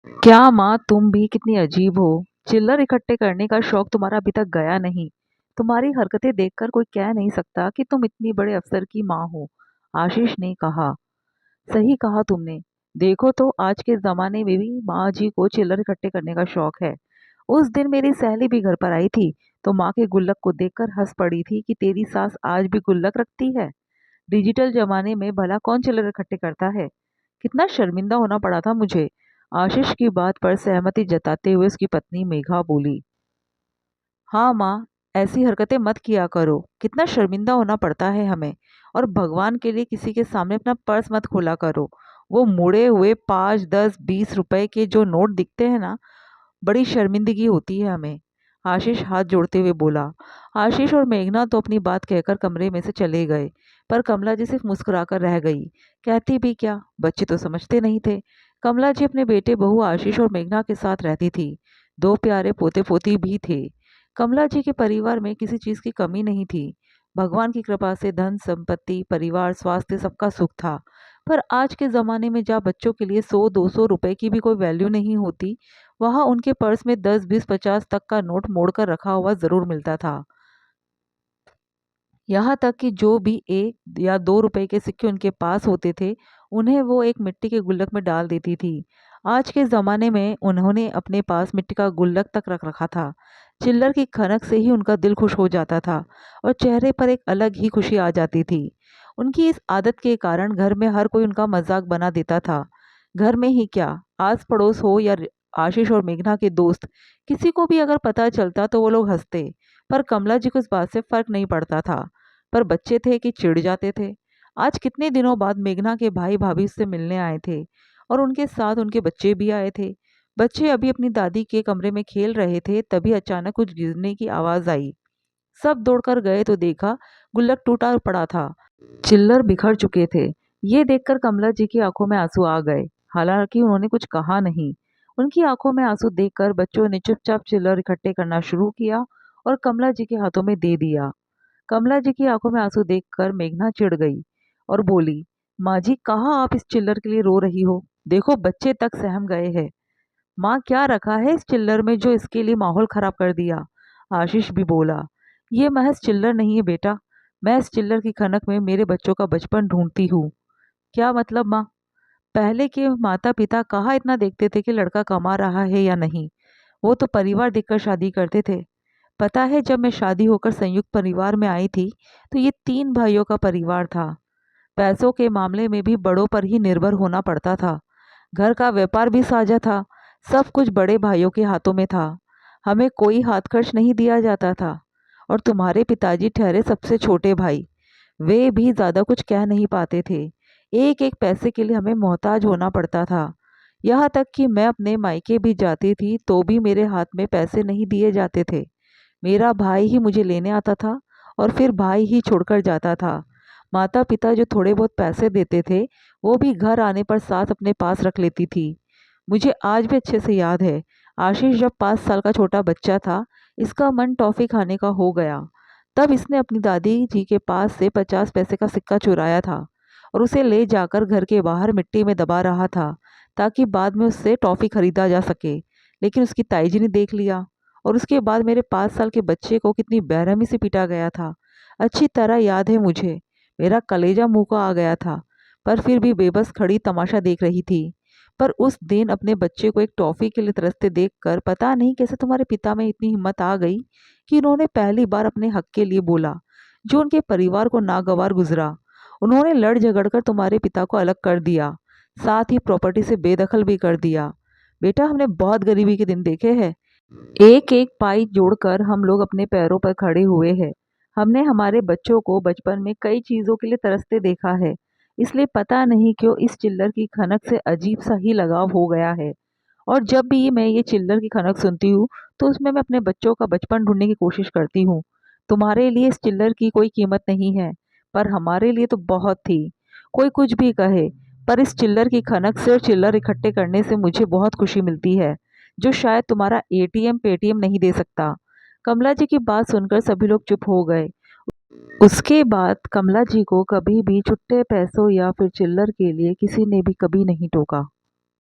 क्या माँ, तुम भी कितनी अजीब हो। चिल्लर इकट्ठे करने का शौक तुम्हारा अभी तक गया नहीं। तुम्हारी हरकतें देखकर कोई कह नहीं सकता कि तुम इतनी बड़े अफसर की माँ हो। आशीष ने कहा। सही कहा तुमने। देखो तो आज के जमाने में भी माँ जी को चिल्लर इकट्ठे करने का शौक है। उस दिन मेरी सहेली भी घर पर आई थी तो माँ के गुल्लक को देखकर हंस पड़ी थी कि तेरी सास आज भी गुल्लक रखती है। डिजिटल जमाने में भला कौन चिल्लर इकट्ठे करता है। कितना शर्मिंदा होना पड़ा था मुझे। आशीष की बात पर सहमति जताते हुए उसकी पत्नी मेघा बोली। हाँ माँ, ऐसी हरकतें मत किया करो। कितना शर्मिंदा होना पड़ता है हमें। और भगवान के लिए किसी के सामने अपना पर्स मत खोला करो। वो मुड़े हुए 5, 10, 20 रुपए के जो नोट दिखते हैं ना, बड़ी शर्मिंदगी होती है हमें। आशीष हाथ जोड़ते हुए बोला। आशीष और मेघना तो अपनी बात कहकर कमरे में से चले गए, पर कमला जी सिर्फ मुस्कुराकर रह गई। कहती भी क्या, बच्चे तो समझते नहीं थे। कमला जी अपने बेटे बहू आशीष और मेघना के साथ रहती थी। दो प्यारे पोते पोती भी थे। कमला जी के परिवार में किसी चीज की कमी नहीं थी। भगवान की कृपा से धन संपत्ति परिवार स्वास्थ्य सबका सुख था। पर आज के जमाने में जहाँ बच्चों के लिए 100, 200 रुपए की भी कोई वैल्यू नहीं होती, वहां उनके पर्स में 10, 20, 50 तक का नोट मोड़कर रखा हुआ जरूर मिलता था। यहाँ तक कि जो भी 1 या 2 रुपए के सिक्के उनके पास होते थे, उन्हें वो एक मिट्टी के गुल्लक में डाल देती थी। आज के ज़माने में उन्होंने अपने पास मिट्टी का गुल्लक तक रख रखा था। चिल्लर की खनक से ही उनका दिल खुश हो जाता था और चेहरे पर एक अलग ही खुशी आ जाती थी। उनकी इस आदत के कारण घर में हर कोई उनका मजाक बना देता था। घर में ही क्या, आस पड़ोस हो या आशीष और मेघना के दोस्त, किसी को भी अगर पता चलता तो वो लोग हंसते। पर कमला जी को इस बात से फर्क नहीं पड़ता था। पर बच्चे थे कि चिढ़ जाते थे। आज कितने दिनों बाद मेघना के भाई भाभी उससे मिलने आए थे और उनके साथ उनके बच्चे भी आए थे। बच्चे अभी अपनी दादी के कमरे में खेल रहे थे, तभी अचानक कुछ गिरने की आवाज आई। सब दौड़कर गए तो देखा गुल्लक टूटा पड़ा था। चिल्लर बिखर चुके थे। ये देखकर कमला जी की आंखों में आंसू आ गए। हालांकि उन्होंने कुछ कहा नहीं। उनकी आंखों में आंसू देखकर बच्चों ने चुपचाप चिल्लर इकट्ठे करना शुरू किया और कमला जी के हाथों में दे दिया। कमला जी की आंखों में आंसू देखकर मेघना चिढ़ गई और बोली, माँ जी, कहाँ आप इस चिल्लर के लिए रो रही हो। देखो बच्चे तक सहम गए हैं। माँ, क्या रखा है इस चिल्लर में जो इसके लिए माहौल खराब कर दिया। आशीष भी बोला। ये महज चिल्लर नहीं है बेटा। मैं इस चिल्लर की खनक में मेरे बच्चों का बचपन ढूंढती हूँ। क्या मतलब माँ? पहले के माता पिता कहाँ इतना देखते थे कि लड़का कमा रहा है या नहीं। वो तो परिवार देखकर शादी करते थे। पता है, जब मैं शादी होकर संयुक्त परिवार में आई थी तो ये 3 भाइयों का परिवार था। पैसों के मामले में भी बड़ों पर ही निर्भर होना पड़ता था। घर का व्यापार भी साझा था। सब कुछ बड़े भाइयों के हाथों में था। हमें कोई हाथ खर्च नहीं दिया जाता था। और तुम्हारे पिताजी ठहरे सबसे छोटे भाई। वे भी ज्यादा कुछ कह नहीं पाते थे। एक एक पैसे के लिए हमें मोहताज होना पड़ता था। यहाँ तक कि मैं अपने मायके भी जाती थी तो भी मेरे हाथ में पैसे नहीं दिए जाते थे। मेरा भाई ही मुझे लेने आता था और फिर भाई ही छोड़कर जाता था। माता पिता जो थोड़े बहुत पैसे देते थे, वो भी घर आने पर साथ अपने पास रख लेती थी। मुझे आज भी अच्छे से याद है, आशीष जब 5 साल का छोटा बच्चा था, इसका मन टॉफी खाने का हो गया। तब इसने अपनी दादी जी के पास से 50 पैसे का सिक्का चुराया था और उसे ले जाकर घर के बाहर मिट्टी में दबा रहा था ताकि बाद में उससे टॉफी खरीदा जा सके। लेकिन उसकी ताई जी ने देख लिया और उसके बाद मेरे 5 साल के बच्चे को कितनी बेरहमी से पीटा गया था। अच्छी तरह याद है मुझे। मेरा कलेजा मुंह को आ गया था, पर फिर भी बेबस खड़ी तमाशा देख रही थी। पर उस दिन अपने बच्चे को एक टॉफी के लिए तरसते देखकर पता नहीं कैसे तुम्हारे पिता में इतनी हिम्मत आ गई कि उन्होंने पहली बार अपने हक के लिए बोला, जो उनके परिवार को नागवार गुजरा। उन्होंने लड़ झगड़ कर तुम्हारे पिता को अलग कर दिया, साथ ही प्रॉपर्टी से बेदखल भी कर दिया। बेटा, हमने बहुत गरीबी के दिन देखे हैं। एक एक पाई जोड़कर हम लोग अपने पैरों पर खड़े हुए हैं। हमने हमारे बच्चों को बचपन में कई चीजों के लिए तरसते देखा है। इसलिए पता नहीं क्यों इस चिल्लर की खनक से अजीब सा ही लगाव हो गया है। और जब भी मैं ये चिल्लर की खनक सुनती हूँ तो उसमें मैं अपने बच्चों का बचपन ढूंढने की कोशिश करती हूँ। तुम्हारे लिए इस चिल्लर की कोई कीमत नहीं है, पर हमारे लिए तो बहुत थी। कोई कुछ भी कहे, पर इस चिल्लर की खनक से और चिल्लर इकट्ठे करने से मुझे बहुत खुशी मिलती है, जो शायद तुम्हारा एटीएम पेटीएम नहीं दे सकता। कमला जी की बात सुनकर सभी लोग चुप हो गए। उसके बाद कमला जी को कभी भी छुट्टे पैसों या फिर चिल्लर के लिए किसी ने भी कभी नहीं टोका।